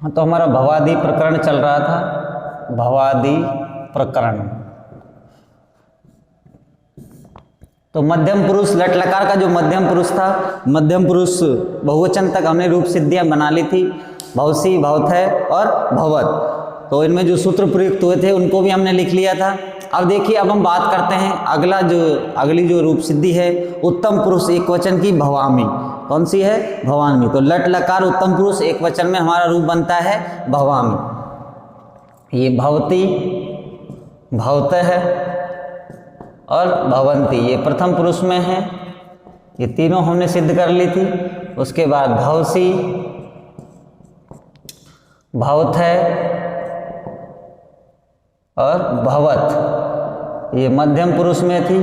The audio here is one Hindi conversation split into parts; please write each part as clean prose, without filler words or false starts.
हाँ, तो हमारा भवादि प्रकरण चल रहा था, भवादि प्रकरण। तो मध्यम पुरुष लट लकार का जो मध्यम पुरुष था, मध्यम पुरुष बहुवचन तक हमने रूप सिद्धियां बना ली थी, भवसी, भवथय और भवत। तो इनमें जो सूत्र प्रयुक्त हुए थे उनको भी हमने लिख लिया था। अब देखिए, अब हम बात करते हैं अगली जो रूप सिद्धि है उत्तम पुरुष एक वचन की, भवामी। कौन सी है? भवामी। तो लट लकार उत्तम पुरुष एक वचन में हमारा रूप बनता है भवामी। ये भवती, भवतः है और भवंती, ये प्रथम पुरुष में है। ये तीनों हमने सिद्ध कर ली थी। उसके बाद भवसी, भवथय और भवत, ये मध्यम पुरुष में थी।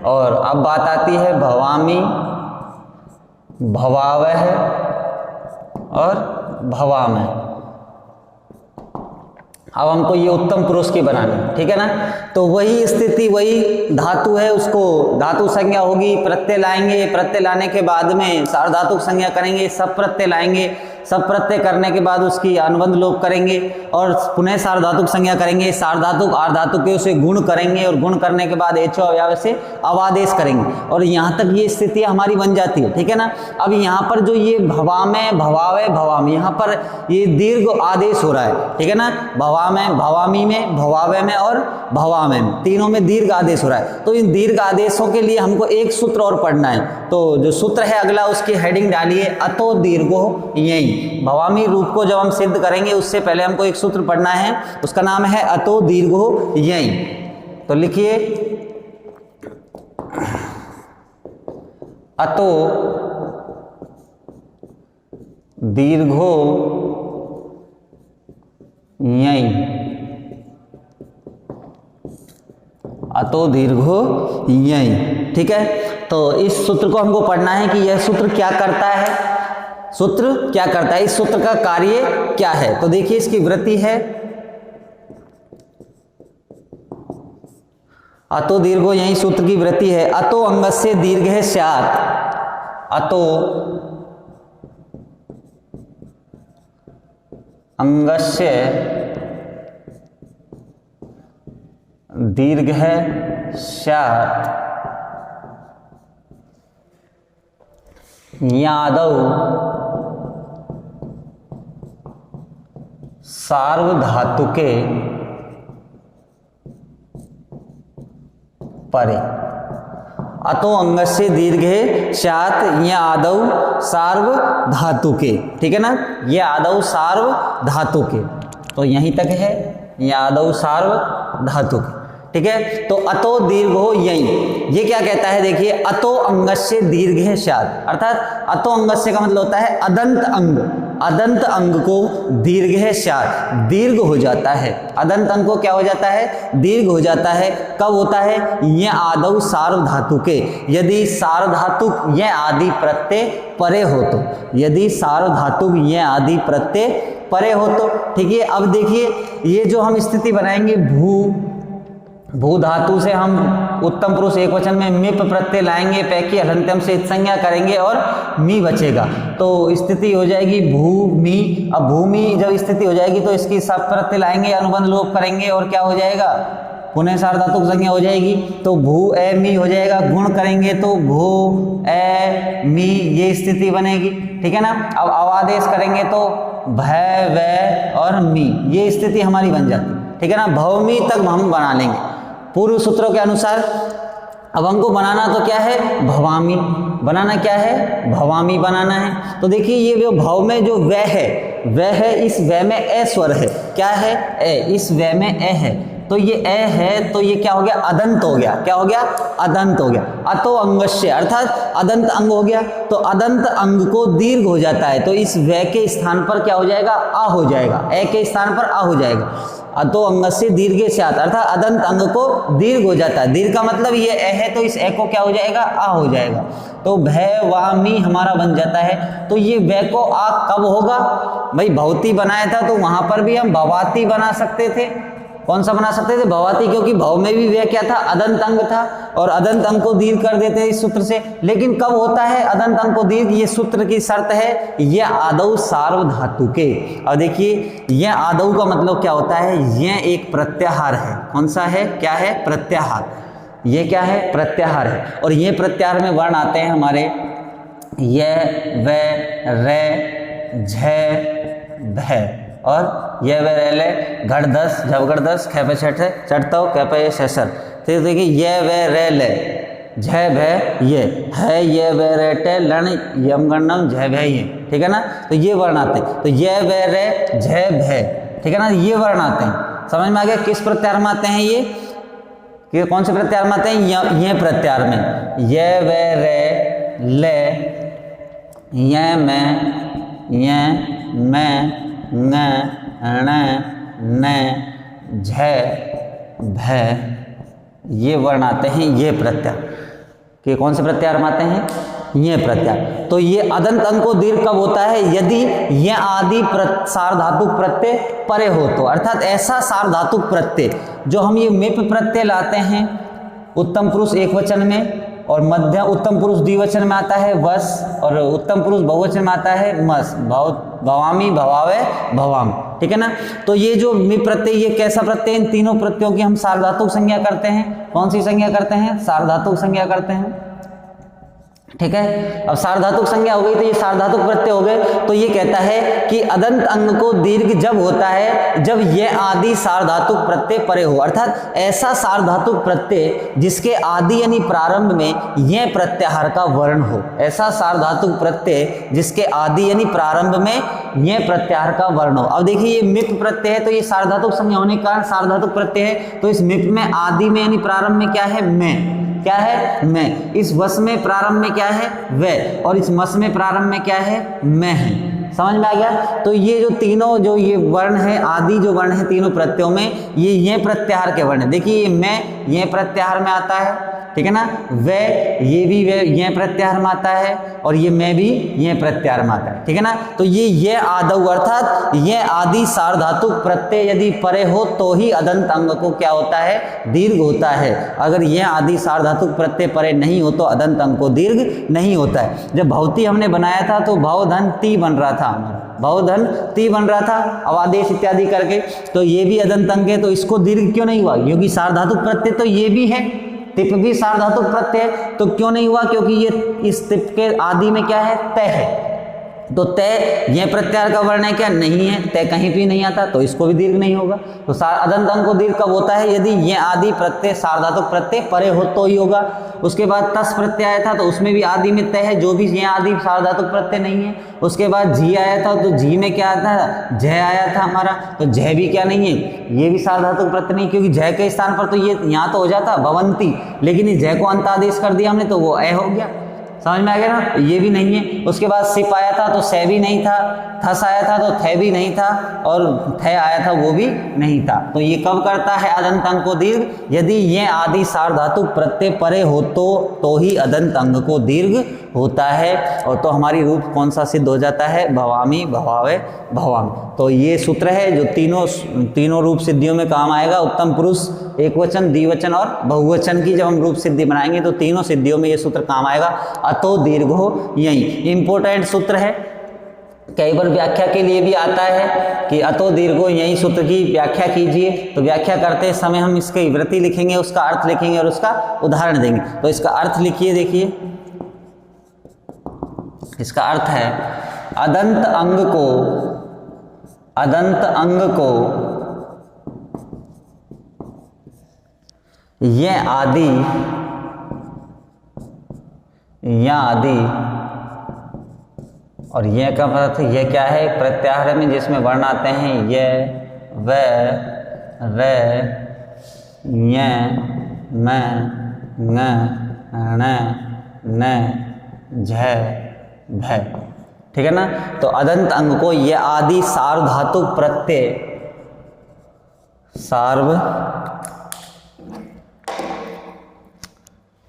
और अब बात आती है भवामी, भवावह और भवामह। अब हमको ये उत्तम पुरुष की बनानी, ठीक है ना। तो वही स्थिति, वही धातु है, उसको धातु संज्ञा होगी, प्रत्यय लाएंगे, प्रत्यय लाने के बाद में सार्वधातुक संज्ञा करेंगे, सब प्रत्यय लाएंगे, सब प्रत्यय करने के बाद उसकी अनुबंध लोप करेंगे और पुनः सार्वधातुक संज्ञा करेंगे, सार्वधातुक आर्धातुक से गुण करेंगे और गुण करने के बाद एचो अव्यय से अवादेश करेंगे और यहाँ तक ये स्थिति हमारी बन जाती है, ठीक है ना। अब यहाँ पर जो ये भवामय, भवावय, भवामी, यहाँ पर ये दीर्घ आदेश हो रहा है, ठीक है ना। भवामय, भवामी में, भवावय में और भवामय में, तीनों में दीर्घ आदेश हो रहा है। तो इन दीर्घ आदेशों के लिए हमको एक सूत्र और पढ़ना है। तो जो सूत्र है अगला, उसकी हेडिंग डालिए अतो दीर्घो यही। भवामी रूप को जब हम सिद्ध करेंगे उससे पहले हमको एक सूत्र पढ़ना है, उसका नाम है अतो दीर्घो यही। तो लिखिए अतो दीर्घो यही, अतो दीर्घो यही, ठीक है। तो इस सूत्र को हमको पढ़ना है कि यह सूत्र क्या करता है, सूत्र क्या करता है, इस सूत्र का कार्य क्या है। तो देखिए, इसकी वृत्ति है अतो दीर्घो यही, सूत्र की वृत्ति है अतो अंगस्य दीर्घ स्यात्, अतो अंगस्य दीर्घ स्यात् यादौ सार्वधातुके परे। अतो अंगस्य दीर्घे स्यात् ये आदौ सार्वधातुके, ठीक है ना। ये आदौ सार्वधातुके, तो यहीं तक है, ये आदौ सार्वधातुके, ठीक है। तो अतो दीर्घो यही, ये क्या कहता है, देखिए अतो अंगस्य दीर्घ स्यात्, अर्थात अतो अंगस्य का मतलब होता है अदंत अंग, अदंत अंग को दीर्घ स्यात्, दीर्घ हो जाता है। अदंत अंग को क्या हो जाता है, दीर्घ हो जाता है। कब होता है, ये आदौ सार्वधातुके, यदि सार्वधातुक ये आदि प्रत्यय परे हो तो, यदि सार्वधातुक ये आदि प्रत्यय परे हो तो, ठीक है। अब देखिए, ये जो हम स्थिति बनाएंगे, भू धातु से हम उत्तम पुरुष एक वचन में मिप प्रत्यय लाएंगे, पैकी हलंत्यम से संज्ञा करेंगे और मी बचेगा, तो स्थिति हो जाएगी भूमि। अब भूमि जब स्थिति हो जाएगी तो इसकी सब प्रत्यय लाएंगे, अनुबंध लोप करेंगे और क्या हो जाएगा, पुनः सार्वधातुक संज्ञा हो जाएगी, तो भू ए मी हो जाएगा। गुण करेंगे तो भू ए मी, ये स्थिति बनेगी, ठीक है ना। अब अवादेश करेंगे तो भय वै और मी, ये स्थिति हमारी बन जाती है, ठीक है ना। भवमी तक हम बना लेंगे पूर्व सूत्रों के अनुसार। अब हमको बनाना तो क्या है, भवामी बनाना, क्या है, भवामी बनाना है। तो देखिए, ये जो भाव में जो वह है, इस वह में ए स्वर है, क्या है, ए, इस वह में ए है, तो ये ए है, तो ये क्या हो गया, अदंत हो गया, क्या हो गया, अदंत हो गया। अतो अंगस्य अर्थात अदंत अंग हो गया, तो अदंत अंग को दीर्घ हो जाता है, तो इस वह के स्थान पर क्या हो जाएगा, आ हो जाएगा, ए के स्थान पर आ हो जाएगा। अतो अंगस्य दीर्घे स्यात्, अर्थात अदंत अंग को दीर्घ हो जाता है। दीर्घ का मतलब ये ए है, तो इस ए को क्या हो जाएगा, आ हो जाएगा, तो भय वामी हमारा बन जाता है। तो ये वह को आ कब होगा, भाई भवती बनाया था तो वहां पर भी हम भवाती बना सकते थे, कौन सा बना सकते थे? भवाती, क्योंकि भव में भी वह क्या था? अदंत अंग था, और अदंत अंग को दीर्घ कर देते हैं इस सूत्र से। लेकिन कब होता है अदंत अंग को दीर्घ? ये सूत्र की शर्त है, ये आदौ सार्वधातुके। और देखिए यह आदौ का मतलब क्या होता है? यह एक प्रत्याहार है। कौन सा है? क्या है? प्रत्याहार। ये क्या है? प्रत्याहार है। और ये प्रत्याहार में वर्ण आते हैं हमारे य, व, रे, झ, भ, और ये वे रेले घड़ दस झबगड़ दस खे पे छठ चढ़ता कै पे शेषर। तो देखिए ये वे रेले झ भय ये है, ये वे रेटे लण यम गणम झ भय ये, ठीक है ना। तो ये वर्ण आते हैं। तो ये वे रे झ भय, ठीक है ना, ये वर्ण आते हैं। समझ में आ गया किस प्रत्याहार में आते हैं ये? कि कौन से प्रत्याहार में आते हैं? ये प्रत्याहार में ये वे रे ले ये मैं न झ भ, ये वर्ण आते हैं ये प्रत्याहार। कि कौन से प्रत्याहार में आते हैं? ये प्रत्याहार। तो ये अदंत अंग को दीर्घ कब होता है? यदि ये आदि सार्वधातुक प्रत्यय परे हो तो, अर्थात ऐसा सार्वधातुक प्रत्यय जो हम ये मिप प्रत्यय लाते हैं उत्तम पुरुष एक वचन में, और मध्य उत्तम पुरुष द्विवचन में आता है वस, और उत्तम पुरुष बहुवचन में आता है मस, भवामी भवावे भवाम, ठीक है ना। तो ये जो मिप प्रत्यय, ये कैसा प्रत्यय? इन तीनों प्रत्ययों की हम सार्वधातुक संज्ञा करते हैं। कौन सी संज्ञा करते हैं? सार्वधातुक संज्ञा करते हैं, ठीक है। अब सार्वधातुक संज्ञा हो गई तो ये सार्वधातुक प्रत्यय हो गए। तो ये कहता है कि अदंत अंग को दीर्घ जब होता है जब ये आदि सार्वधातुक प्रत्यय परे हो, अर्थात ऐसा सार्वधातुक प्रत्यय जिसके आदि यानी प्रारंभ में यह प्रत्याहार का वर्ण हो। ऐसा सार्वधातुक प्रत्यय जिसके आदि यानी प्रारंभ में यह प्रत्याहार का वर्ण हो। अब देखिए ये मिप प्रत्यय है, तो ये सार्वधातुक संज्ञा होने के कारण सार्वधातुक प्रत्यय है। तो इस मिप में आदि में यानी प्रारंभ में क्या है? मैं, क्या है? मैं। इस वस में प्रारंभ में क्या है? वे, और इस मस में प्रारंभ में क्या है? मैं है। समझ में आ गया? तो ये जो तीनों जो ये वर्ण है, आदि जो वर्ण है तीनों प्रत्ययों में, ये प्रत्याहार के वर्ण है। देखिए ये मैं ये प्रत्याहार में आता है, ठीक है ना। वे ये भी वे ये प्रत्याहार में आता है, और ये मैं भी ये प्रत्याहार में आता है, ठीक है ना। तो ये आदौ अर्थात ये आदि सार्वधातुक प्रत्यय यदि परे हो तो ही अदंत अंग को क्या होता है? दीर्घ होता है। अगर ये आदि सार्वधातुक प्रत्यय परे नहीं हो तो अदंत अंग को दीर्घ नहीं होता है। जब भवती हमने बनाया था तो भवधन ती बन रहा था, हमारा भवधन ती बन रहा था अवादेश इत्यादि करके, तो ये भी अदंत अंग है। तो इसको दीर्घ क्यों नहीं हुआ? क्योंकि सार्वधातुक प्रत्यय तो ये भी है, तिप भी सार्वधातुक प्रत्यय, तो क्यों नहीं हुआ? क्योंकि ये इस तिप के आदि में क्या है? तय है। तो तय यह प्रत्याहार का वर्ण है क्या? नहीं है। तय कहीं भी नहीं आता, तो इसको भी दीर्घ नहीं होगा। तो अदंत अंग को दीर्घ कब होता है? यदि ये आदि प्रत्यय सार्वधातुक प्रत्यय परे हो तो ही होगा। उसके बाद तस प्रत्यय आया था, तो उसमें भी आदि में तय है, जो भी ये आदि सार्वधातुक प्रत्यय नहीं है। उसके बाद जी आया था, तो जी में क्या था? झ आया था हमारा, तो झ भी क्या नहीं है? ये भी सार्वधातुक प्रत्यय नहीं, क्योंकि झ के स्थान पर तो ये यहाँ तो हो जाता भवंती, लेकिन इस झ को अंत आदेश कर दिया हमने, तो वो ए हो गया। समझ में आ गया ना? ये भी नहीं है। उसके बाद सिप आया था तो से भी नहीं था, थस आया था तो थे भी नहीं था, और थे आया था वो भी नहीं था। तो ये कब करता है अदंत अंग को दीर्घ? यदि ये आदि सार्वधातुक प्रत्यय परे हो तो ही अदंत अंग को दीर्घ होता है। और तो हमारी रूप कौन सा सिद्ध हो जाता है? भवामी भवावे भवाम। तो ये सूत्र है जो तीनों रूप सिद्धियों में काम आएगा। उत्तम पुरुष एक वचन, द्विवचन और बहुवचन की जब हम रूप सिद्धि बनाएंगे तो तीनों सिद्धियों में ये सूत्र काम आएगा। अतो दीर्घो, यही इंपोर्टेंट सूत्र है। कई बार व्याख्या के लिए भी आता है कि अतो दीर्घो, यही सूत्र की व्याख्या कीजिए। तो व्याख्या करते समय हम इसकी वृत्ति लिखेंगे, उसका अर्थ लिखेंगे और उसका उदाहरण देंगे। तो इसका अर्थ लिखिए, देखिए इसका अर्थ है अदंत अंग को यह आदि और यह का अर्थ यह क्या है? प्रत्याहार में जिसमें वर्ण आते हैं ये, वे, रे, ये, मैं, न, झ, भ, ठीक है ना। तो अदंत अंग को यह आदि सार्वधातुक प्रत्यय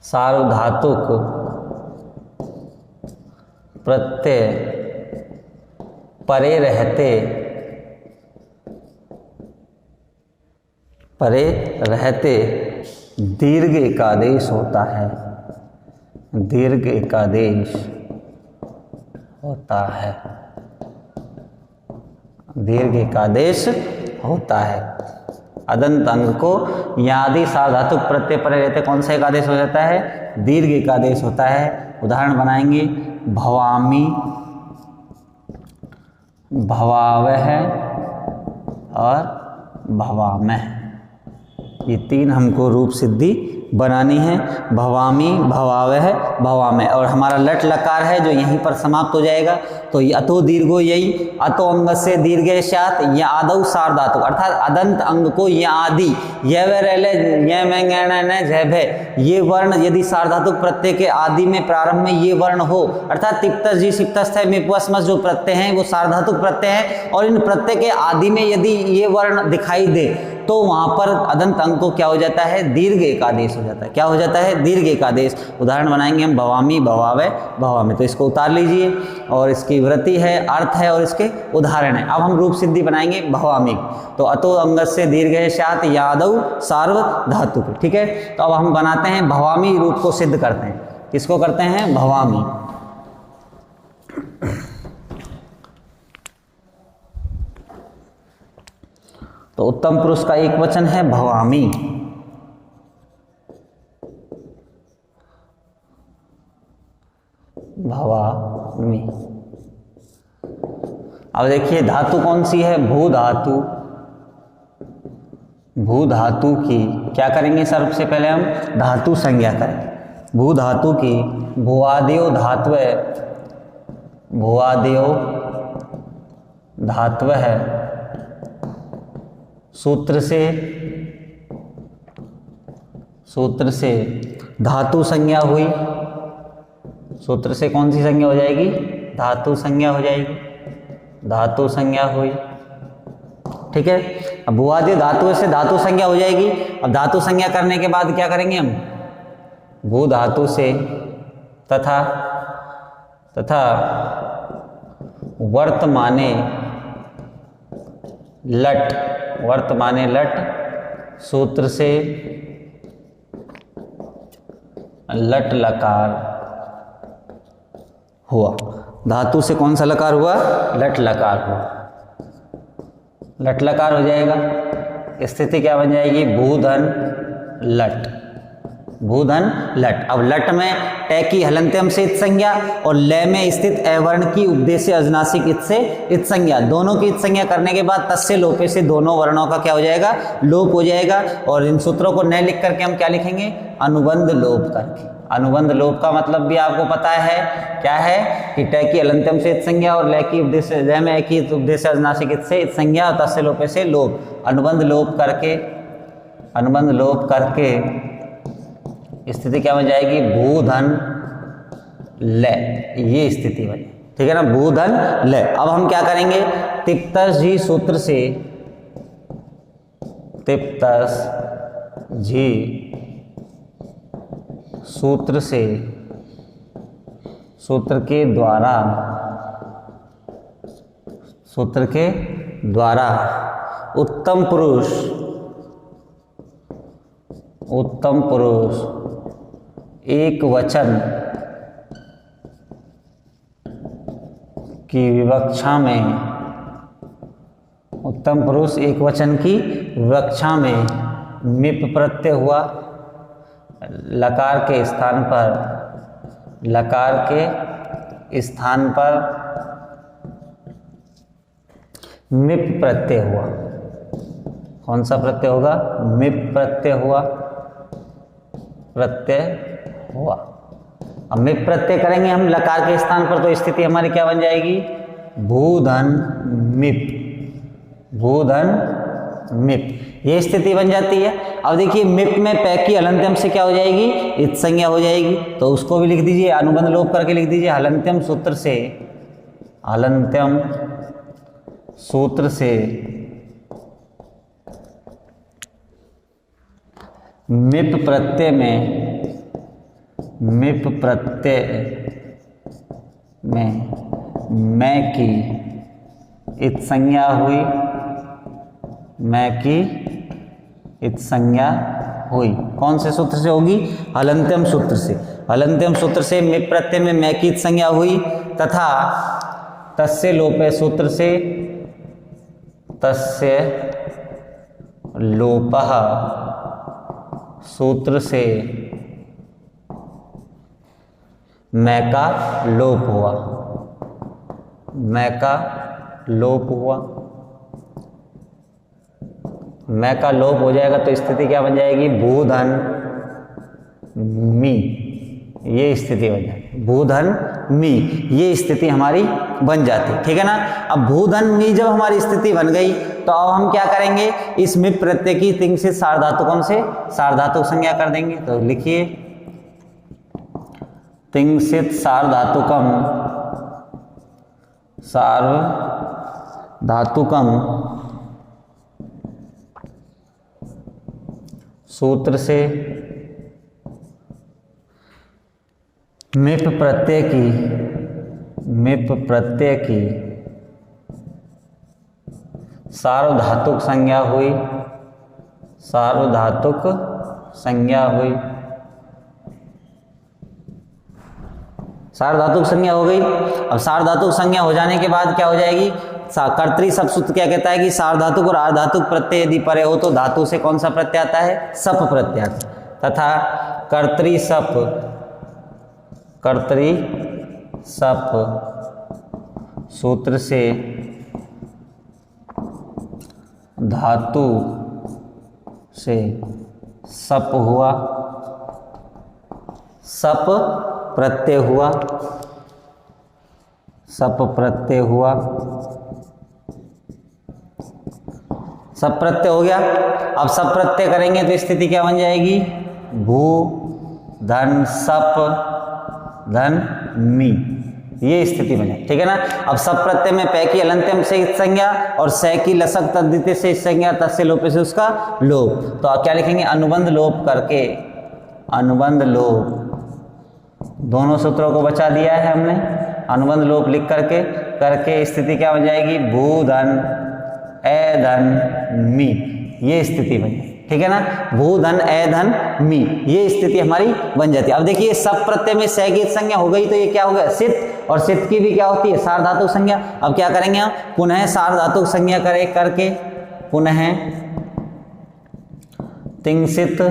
सार्वधातुक प्रत्यय परे रहते परे रहते दीर्घ एकादेश होता है, दीर्घ एकादेश होता है, दीर्घ एकादेश होता है। अदंत अंग को यादि सार्वधातुक प्रत्यय परे रहते कौन सा एकादेश हो जाता है? दीर्घ एकादेश होता है। उदाहरण बनाएंगे, भवामी, भवावह और भवामह। ये तीन हमको रूप सिद्धि बनानी है, भवामी, भवावह, भवामह। और हमारा लट लकार है जो यहीं पर समाप्त हो जाएगा। तो ये अतो दीर्घो यही अतो अंग से दीर्घे स्यात् या आदौ सार्वधातुक, अर्थात अदंत अंग को या आदि ये वर्ण यदि सार्वधातुक प्रत्यय के आदि में प्रारंभ में ये वर्ण हो, अर्थात तिप्तस जी सिप्तस्थ मिप्वस्मस जो प्रत्यय हैं वो सार्वधातुक प्रत्यय हैं, और इन प्रत्यय के आदि में यदि ये वर्ण दिखाई दे तो वहां पर अदंत अंग को क्या हो जाता है? दीर्घ एकादेश हो जाता है। क्या हो जाता है? दीर्घ एकादेश। उदाहरण बनाएंगे हम, भवामी, भवावह, भवामह। तो इसको उतार लीजिए, और इसकी वृत्ति है, अर्थ है और इसके उदाहरण है। अब हम रूप सिद्धि बनाएंगे भवामी। तो अतो अंग से दीर्घ स्यात् यादौ सार्वधातुक। ठीक है, तो अब हम बनाते हैं भवामी रूप को सिद्ध करते हैं। किसको करते हैं? भवामी। तो उत्तम पुरुष का एक वचन है भवामी। भवामी। अब देखिए धातु कौन सी है? भू धातु। भू धातु की क्या करेंगे? सबसे पहले हम धातु संज्ञा करें। भू धातु की भुआदियो धात्व, भुआदियो धात्व है, सूत्र से धातु संज्ञा हुई। सूत्र से कौन सी संज्ञा हो जाएगी? धातु संज्ञा हो जाएगी, धातु संज्ञा हुई। ठीक है, अब भुआदि धातु से धातु संज्ञा हो जाएगी। अब धातु संज्ञा करने के बाद क्या करेंगे हम? भू धातु से तथा वर्तमाने लट, वर्तमाने लट, सूत्र से लट लकार हुआ। धातु से कौन सा लकार हुआ? लट लकार हुआ। लट लकार हो जाएगा। स्थिति क्या बन जाएगी? भूधन लट, भूधन लट। अब लट में टे की हलंत्यम से इत संज्ञा और लय में स्थित अवर्ण की उपदेश अजनासिक इत से इत संज्ञा, दोनों की इत संज्ञा करने के बाद तस्य लोपे से दोनों वर्णों का क्या हो जाएगा? लोप हो जाएगा। और इन सूत्रों को न लिख करके हम क्या लिखेंगे? अनुबंध लोप करके। अनुबंध लोप का मतलब भी आपको पता है क्या है कि टे की हलंत्यम से इत संज्ञा और लय की उपदेश, लय में की उपदेश अजनासिक इत से इत संज्ञा और तस्य लोपे से लोप। अनुबंध लोप करके, अनुबंध लोप करके स्थिति क्या बन जाएगी? भूधन लय, ये स्थिति बनी। ठीक है ना, भूधन लय। अब हम क्या करेंगे? तिप्तस जी सूत्र से, तिप्तस जी सूत्र से, सूत्र के द्वारा, सूत्र के द्वारा उत्तम पुरुष, उत्तम पुरुष एक वचन की विवक्षा में, उत्तम पुरुष एक वचन की विवक्षा में मिप प्रत्यय हुआ। लकार के स्थान पर, लकार के स्थान पर मिप प्रत्यय हुआ। कौन सा प्रत्यय होगा? मिप प्रत्यय हुआ, प्रत्यय हुआ। अब मिप प्रत्यय करेंगे हम लकार के स्थान पर, तो स्थिति हमारी क्या बन जाएगी? भूधन मिप, भूधन मिप, ये स्थिति बन जाती है। अब देखिए मिप में पै की हलंत्यम से क्या हो जाएगी? इत संज्ञा हो जाएगी। तो उसको भी लिख दीजिए, अनुबंध लोप करके लिख दीजिए। हलंत्यम सूत्र से, हलंत्यम सूत्र से मिप प्रत्यय में, मिप प्रत्यय में मैं की इत संज्ञा हुई, मैं की इत संज्ञा हुई। कौन से सूत्र से होगी? हलंत्यम सूत्र से। हलंत्यम सूत्र से मिप प्रत्यय में मैं की इत संज्ञा हुई तथा तस्य लोपे सूत्र से तस्य लोपः सूत्र से मैं का लोप हुआ। मैं का लोप हुआ। मैं का लोप हो जाएगा तो स्थिति क्या बन जाएगी? भूधन मी, ये स्थिति बन जाएगी। भूधन मी, ये स्थिति हमारी बन जाती, ठीक है ना। अब भूधन मी जब हमारी स्थिति बन गई तो अब हम क्या करेंगे? इस मिप प्रत्यय की तिंग से सार्वधातुकम से सार्वधातुक संज्ञा कर देंगे। तो लिखिए तिंगसित सार्वधातुकम सार्वधातुकम सूत्र से मिप प्रत्यय की सार्वधातुक संज्ञा हुई। सार्वधातुक संज्ञा हुई। सार्वधातुक संज्ञा हो गई। अब सार्वधातुक संज्ञा हो जाने के बाद क्या हो जाएगी? कर्तरी सब सूत्र क्या कहता है कि सार्वधातुक और आर्धातुक प्रत्यय यदि परे हो तो धातु से कौन सा प्रत्यय आता है? सप प्रत्यय आता है। तथा कर्तरी सप सूत्र से धातु से सप हुआ। सप प्रत्यय हुआ। सप प्रत्यय हुआ। सप प्रत्यय हो गया। अब सप प्रत्यय करेंगे तो स्थिति क्या बन जाएगी? भू धन सप धन मी, ये स्थिति बने, ठीक है ना। अब सप प्रत्यय में पै की अलंत्यम से संज्ञा और सै की लसक तद्धित से संज्ञा, तस्य लोप से उसका लोप। तो आप क्या लिखेंगे? अनुबंध लोप करके, अनुबंध लोप, दोनों सूत्रों को बचा दिया है हमने। अनुबंध लोप लिख करके स्थिति क्या बन जाएगी? भू धन ए धन मी, ये स्थिति बनी, ठीक है ना। भू धन ए धन मी, ये स्थिति हमारी बन जाती है। अब देखिए सप प्रत्यय में सै की संज्ञा हो गई तो ये क्या हो गया? सित, और सित की भी क्या होती है? सार्वधातुक संज्ञा। अब क्या करेंगे हम? पुनः सार्वधातुक संज्ञा करके पुनः तिंगसित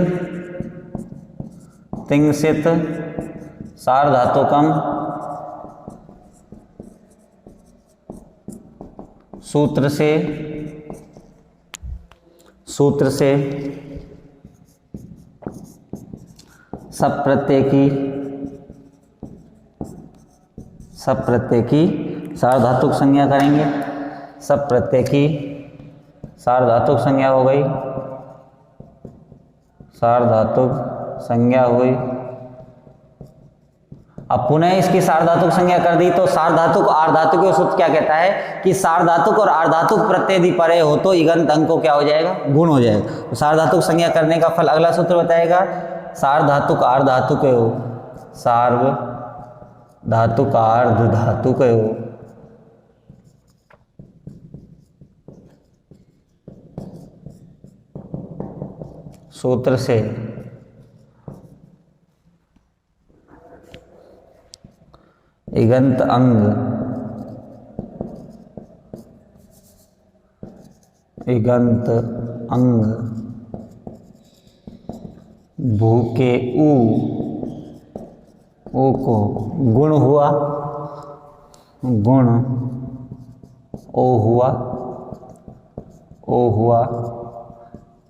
सार्वधातुकम सूत्र से सप प्रत्यय की सार्वधातुक संज्ञा करेंगे। सप प्रत्यय की सार्वधातुक संज्ञा हो गई। सार्वधातुक संज्ञा हुई। अब पुनः इसकी सार्वधातुक संज्ञा कर दी तो सार्वधातुक आर्धातुक सूत्र क्या कहता है कि सार्वधातुक और आर्धातुक प्रत्यय यदि परे हो तो इगंत अंग को क्या हो जाएगा? गुण हो जाएगा। तो सार्वधातुक संज्ञा करने का फल अगला सूत्र बताएगा। सार्वधातुक आर्धातुक सार्वधातुक आर्धधातुक सूत्र से इगंत अंग भू के ऊ को गुण हुआ, गुण ओ हुआ।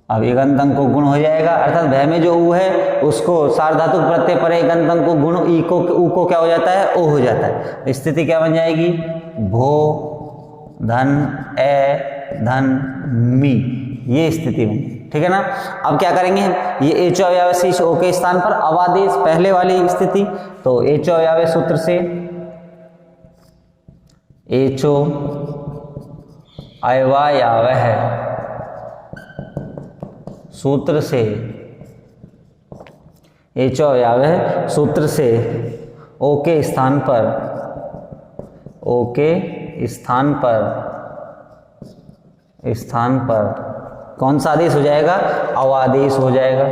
अब इगंत अंग को गुण हो जाएगा, अर्थात भय में जो ऊ है उसको सार्वधातुक प्रत्यय पर इगंत अंग को गुण ई को ऊ को क्या हो जाता है? ओ हो जाता है। स्थिति क्या बन जाएगी? भो धन ए धन मी, ये स्थिति बनी, ठीक है ना। अब क्या करेंगे? ये एचो अव्यय शेष ओ के स्थान पर अवादेश, पहले वाली स्थिति। तो एचो अव्यय सूत्र से एचो अव्यय सूत्र से एचो अव्यय सूत्र से ओ के स्थान पर कौन सा आदेश हो जाएगा? अवादेश हो जाएगा।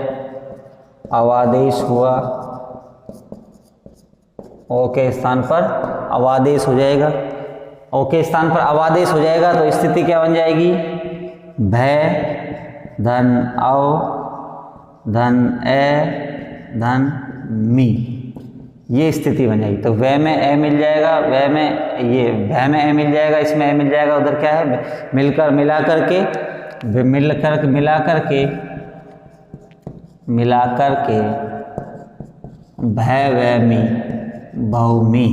अवादेश हुआ, ओ के स्थान पर अवादेश हो जाएगा। ओ के स्थान पर अवादेश हो जाएगा तो स्थिति क्या बन जाएगी? भय धन औ धन ए धन मी, ये स्थिति बन जाएगी। तो वह में ए मिल जाएगा, वह में ये भय में ए मिल जाएगा, इसमें ए मिल जाएगा, उधर क्या है? मिलकर मिला करके भय वह मी,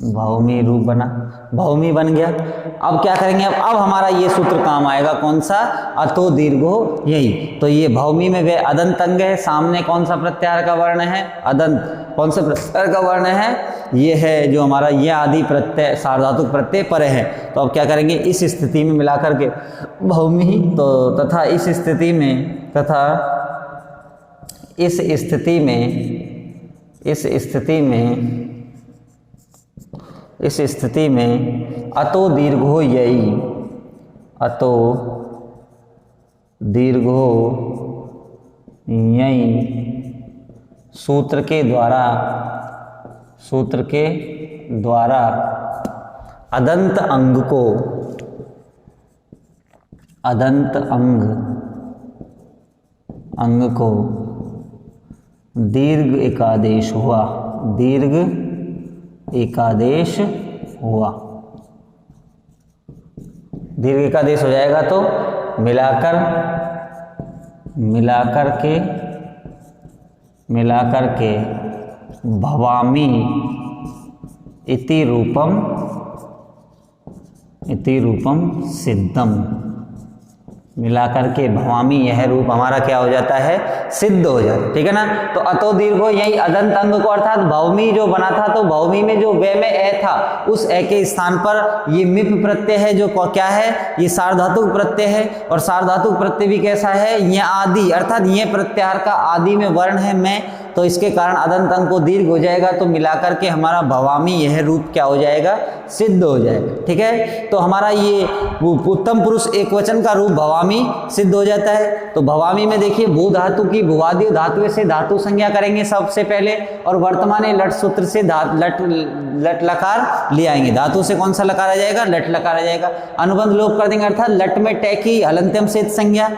भौमी रूप बना, भौमी बन गया। अब क्या करेंगे? अब हमारा ये सूत्र काम आएगा, कौन सा? अतो दीर्घो, यही। तो ये भौमी में वे अदंत अंग है, सामने कौन सा प्रत्याहार का वर्ण है? अदंत। कौन सा प्रत्याहार का वर्ण है? ये है जो हमारा ये आदि प्रत्यय सार्वधातुक प्रत्यय परे है। तो अब क्या करेंगे? इस स्थिति में मिला करके भौमी, तो तथा इस स्थिति में अतो दीर्घो यई, अतो दीर्घो यई सूत्र के द्वारा अदंत अंग को दीर्घ एकादेश हुआ, दीर्घ एकादेश हो जाएगा। तो मिलाकर के भवामी इति रूपम सिद्धम, मिलाकर के भवामी यह रूप हमारा क्या हो जाता है? सिद्ध हो जाता है। ठीक है ना? तो अतो दीर्घो यही अदंत अंग को, अर्थात भौमी जो बना था, तो भौमी में जो वे में ए था, उस ए के स्थान पर ये मिप प्रत्यय है, जो क्या है? ये सार्वधातुक प्रत्यय है। और सार्वधातुक प्रत्यय भी कैसा है? ये आदि, अर्थात ये प्रत्याहार का आदि में वर्ण है मैं, तो इसके कारण अदंत अंग को दीर्घ हो जाएगा। तो मिलाकर के हमारा भवामी यह रूप क्या हो जाएगा? सिद्ध हो जाएगा। ठीक है? तो हमारा ये उत्तम पुरुष एक वचन का रूप भवामी सिद्ध हो जाता है। तो भवामी में देखिए भू धातु की भुवादि धातु से धातु संज्ञा करेंगे सबसे पहले, और वर्तमान लट सूत्र से लट लकार ले आएंगे। धातु से कौन सा लकार आ जाएगा? लट लकार आ जाएगा। अनुबंध लोप कर देंगे, अर्थात लट में टे की हलंत्यम से संज्ञा,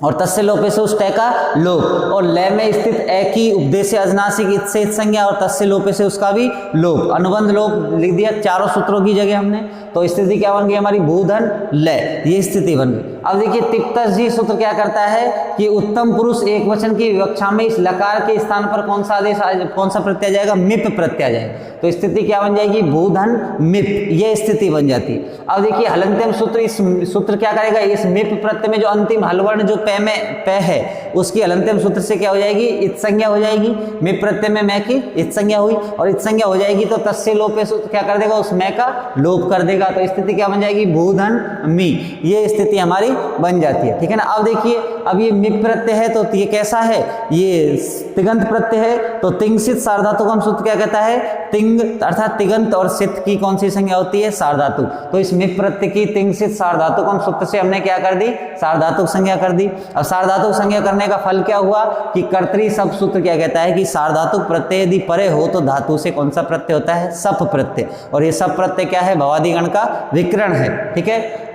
और तस्य लोपे से उस टे का लोप, और लय में स्थित ए की उपदेश अजनासिक इत से संज्ञा, और तस्य लोपे से उसका भी लोप। अनुबंध लोप लिख दिया चारों सूत्रों की जगह हमने। तो स्थिति क्या बन गई हमारी? भूधन लय, ये स्थिति बन गई। अब देखिए तिप्तस जी सूत्र क्या करता है कि उत्तम पुरुष एक वचन की विवक्षा में इस लकार के स्थान पर कौन सा आदेश, कौन सा प्रत्यय जाएगा? मिप प्रत्यय जाएगा। तो स्थिति क्या बन जाएगी? भूधन मिप, ये स्थिति बन जाती है। अब देखिए हलंत्यम सूत्र, इस सूत्र क्या करेगा? इस मिप प्रत्यय में जो अंतिम हलवर्ण जो पे में पे है, उसकी हलंत्यम सूत्र से क्या हो जाएगी? इत संज्ञा हो जाएगी। मिप प्रत्यय में मैं की इत संज्ञा हुई, और इत संज्ञा हो जाएगी तो तस्य लोपे सूत्र क्या कर देगा? उस मैं का लोप कर देगा। तो स्थिति क्या बन जाएगी? भूधन मी, ये स्थिति हमारी बन जाती है। ठीक है ना? अब देखिए, अब ये मिप प्रत्यय है तो ये कैसा है? ये तिगंत प्रत्यय है। तो तिंगसित सार्वधातुकम सूत्र क्या कहता है? तिंग अर्थात तिगंत और सित की कौन सी संज्ञा होती है? सार्वधातुक। तो इस मिप प्रत्यय की तिंगसित सार्वधातुकम सूत्र से हमने क्या कर दी? सार्वधातुक संज्ञा कर दी। अब सार्वधातुक संज्ञा करने का फल क्या हुआ कि कर्तरी सप सूत्र क्या कहता है कि सार्वधातुक प्रत्यय यदि परे हो तो धातु से कौन सा प्रत्यय होता है? सप प्रत्यय। और ये सप प्रत्यय क्या है? भवादिगण का विकरण है। ठीक है?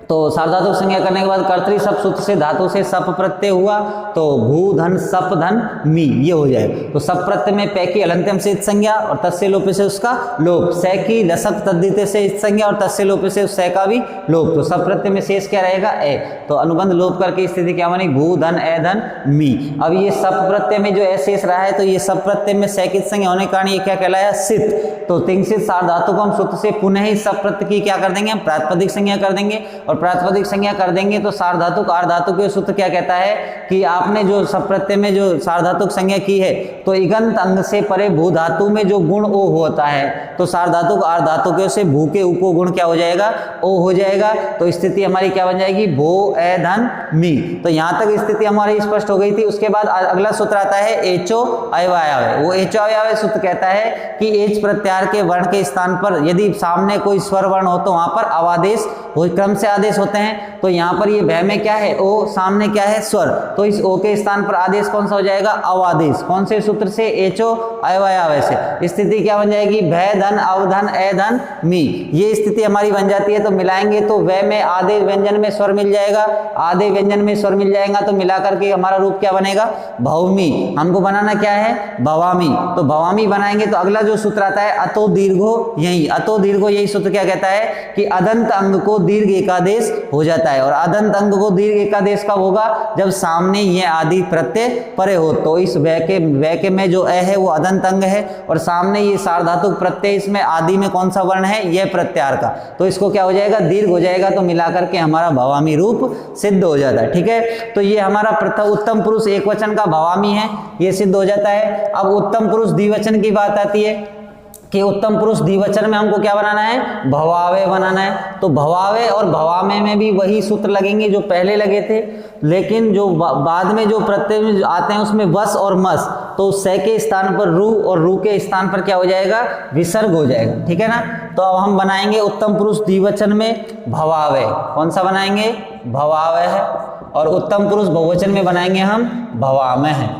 तो सार्वधातुक संज्ञा करने के बाद कर्तरी सप सूत्र से धातु से सप प्रत्यय हुआ, तो भू धन सप धन मी, ये हो जाए। तो सप प्रत्यय में पै की अलंत्यम से इत संज्ञा, और तस्य लोपे से उसका लोप। सै की लसक तद्धिते से इत संज्ञा, और तस्य लोपे से उस सै का भी लोप। तो सप प्रत्यय में शेष क्या रहेगा? ए। तो अनुबंध लोप करके स्थिति क्या बनी? भू धन ए धन मी। अब ये सप प्रत्यय में जो ए शेष रहा है, तो ये सप प्रत्यय में सै की संज्ञा होने के कारण ये क्या कहलाया? सित। तो तिंगसित सार्वधातुकम सूत्र से पुनः ही सप प्रत्यय की क्या कर देंगे? प्रातिपदिक संज्ञा कर देंगे, और प्रातिपदिक संज्ञा कर देंगे तो सार्वधातुक आर्धातुक के सूत्र क्या कहता है कि आपने जो सप प्रत्यय में जो सार्वधातुक संज्ञा की है, तो इगंत अंग से परे भू धातु में जो गुण ओ होता है, तो सार्वधातुक आर्धातुकों से भू के उको गुण क्या हो जाएगा? ओ हो जाएगा। तो स्थिति हमारी क्या बन जाएगी? भो ए धन मी। तो यहाँ तक स्थिति हमारी स्पष्ट हो गई थी। उसके बाद अगला सूत्र आता है एचो अयवाय। वो एचो अयवाय सूत्र कहता है कि एच प्रत्याहार के वर्ण के स्थान पर यदि सामने कोई स्वर वर्ण हो तो वहां पर अवादेश क्रम से आदेश आदेश होते हैं, तो यहाँ पर ये भय में क्या है, ओ, सामने क्या है, स्वर, तो इस ओ के स्थान पर आदेश कौन सा हो जाएगा, अवादेश। कौन से सूत्र से, एचो अवयव से। स्थिति क्या बन जाएगी, भय धन अवधन ए धन मी, ये स्थिति हमारी बन जाती है। तो मिलाएंगे तो वह में आधे व्यंजन में स्वर मिल जाएगा, आधे व्यंजन में स्वर मिल जाएगा, तो मिलाकर के हमारा रूप क्या बनेगा, भौमी। हमको बनाना क्या है, भवामी। तो भवामी बनाएंगे तो अगला जो सूत्र आता है अतो दीर्घो, यही अतो दीर्घो, यही सूत्र क्या कहता है कि अदंत अंग को दीर्घ एकादेश हो जाता है। और अदंत अंग को दीर्घ एकादेश कब होगा, जब सामने ये आदि प्रत्यय परे हो। तो इस वै के में जो ए है वो अदंत अंग है, और सामने ये सार्वधातुक प्रत्यय, इसमें आदि में कौन सा वर्ण है, यह प्रत्याहार का, तो इसको क्या हो जाएगा, दीर्घ हो जाएगा। तो मिलाकर के हमारा भवामी रूप सिद्ध हो जाता है। ठीक है, तो ये हमारा प्रथम उत्तम पुरुष एक वचन का भवामी है, ये सिद्ध हो जाता है। अब उत्तम पुरुष द्विवचन की बात आती है कि उत्तम पुरुष द्विवचन में हमको क्या बनाना है, भवावे बनाना है। तो भवावे और भवामे में भी वही सूत्र लगेंगे जो पहले लगे थे, लेकिन जो बाद में जो प्रत्यय आते हैं उसमें वस और मस, तो से के स्थान पर रू और रू के स्थान पर क्या हो जाएगा, विसर्ग हो जाएगा। ठीक है ना। तो अब हम बनाएंगे उत्तम पुरुष द्विवचन में भवावे, कौन सा बनाएंगे, भवावे है, और उत्तम पुरुष बहुवचन में बनाएंगे हम भवामह है।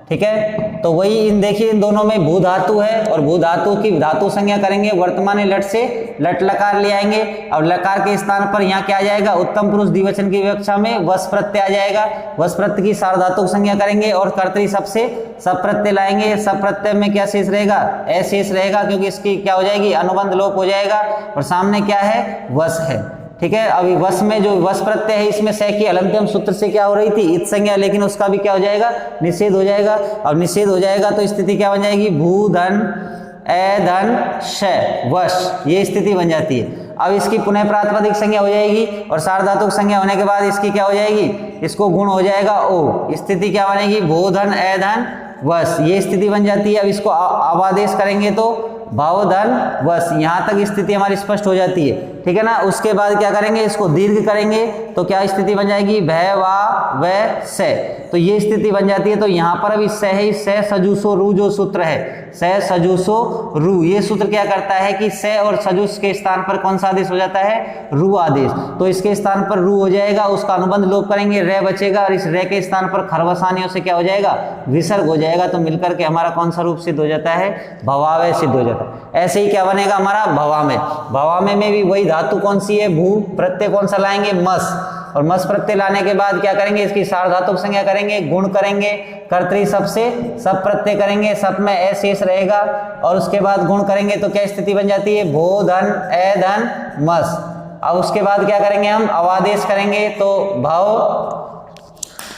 ठीक है, तो वही इन देखिए इन दोनों में भू धातु है, और भू धातु की धातु संज्ञा करेंगे, वर्तमान लट से लट लकार ले आएंगे। अब लकार के स्थान पर यहाँ क्या आ जाएगा, उत्तम पुरुष द्विवचन की विवक्षा में वस प्रत्यय आ जाएगा। वस प्रत्यय की सार्वधातुक संज्ञा करेंगे और कर्तरी सब से सब प्रत्यय लाएंगे। सब प्रत्यय में क्या शेष रहेगा, ए शेष रहेगा, क्योंकि इसकी क्या हो जाएगी, अनुबंध लोप हो जाएगा, और सामने क्या है, वस है। ठीक है, अभी वस में जो वस प्रत्यय है इसमें से की अलंत्यम सूत्र से क्या हो रही थी, इत संज्ञा, लेकिन उसका भी क्या हो जाएगा, निषेध हो जाएगा। अब निषेध हो जाएगा तो स्थिति क्या बन जाएगी, भू धन ए धन श वश, ये स्थिति बन जाती है। अब इसकी पुनः प्रातिपदिक संज्ञा हो जाएगी, और सार्वधातुक संज्ञा होने के बाद इसकी क्या हो जाएगी, इसको गुण हो जाएगा ओ, स्थिति क्या बनेगी, भू धन ए धन वश, ये स्थिति बन जाती है। अब इसको अवादेश करेंगे तो भाव धन वश, यहाँ तक स्थिति हमारी स्पष्ट हो जाती है। ठीक है ना। उसके बाद क्या करेंगे, इसको दीर्घ करेंगे तो क्या स्थिति बन जाएगी, भय वा व से, तो ये स्थिति बन जाती है। तो यहाँ पर अभी से ही से सजूसो रू जो सूत्र है, से सजूसो रू, ये सूत्र क्या करता है कि से और सजूस के स्थान पर कौन सा आदेश हो जाता है, रू आदेश। तो इसके स्थान पर रू हो जाएगा, उसका अनुबंध लोप करेंगे, रे बचेगा, और इस रे के स्थान पर खरवसानियों से क्या हो जाएगा, विसर्ग हो जाएगा। तो मिलकर के हमारा कौन सा रूप सिद्ध हो जाता है, भवावे सिद्ध हो जाता है। ऐसे ही क्या बनेगा हमारा, भवामे। भवामे में भी वही धातु कौन सी है, भू, प्रत्यय कौन सा लाएंगे, मस, और मस प्रत्यय लाने के बाद क्या करेंगे, इसकी सार्वधातुक संज्ञा करेंगे, गुण करेंगे, कर्तरी सब से सब प्रत्यय करेंगे, सब में ए शेष रहेगा, और उसके बाद गुण करेंगे तो क्या स्थिति बन जाती है, भो धन ए धन मस। अब उसके बाद क्या करेंगे, हम अवादेश करेंगे, तो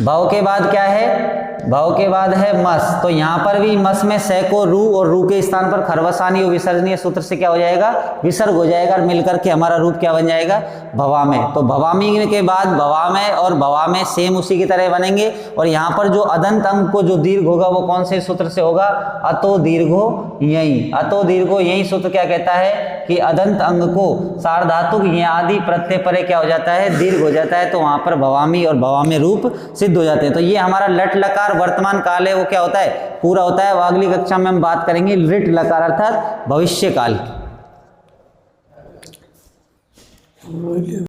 भाव के बाद क्या है, भाव के बाद है मस। तो यहाँ पर भी मस में से को रू, और रू के स्थान पर खरवसानी और विसर्जनीय सूत्र से क्या हो जाएगा, विसर्ग हो जाएगा, और मिलकर के हमारा रूप क्या बन जाएगा, भवामे। तो भवामी के बाद भवामे और भवामे सेम उसी की तरह बनेंगे। और यहाँ पर जो अदंत अंग को जो दीर्घ होगा वो कौन से सूत्र से होगा, अतो दीर्घो यही, अतो दीर्घो यही सूत्र क्या कहता है कि अदंत अंग को सार्वधातुक ये आदि प्रत्यय परे क्या हो जाता है, दीर्घ हो जाता है। तो वहां पर भवामी और भवामे रूप सिद्ध हो जाते हैं। तो ये हमारा लट लकार वर्तमान काल है, वो क्या होता है, पूरा होता है। अगली कक्षा में हम बात करेंगे लिट लकार अर्थात भविष्य काल की।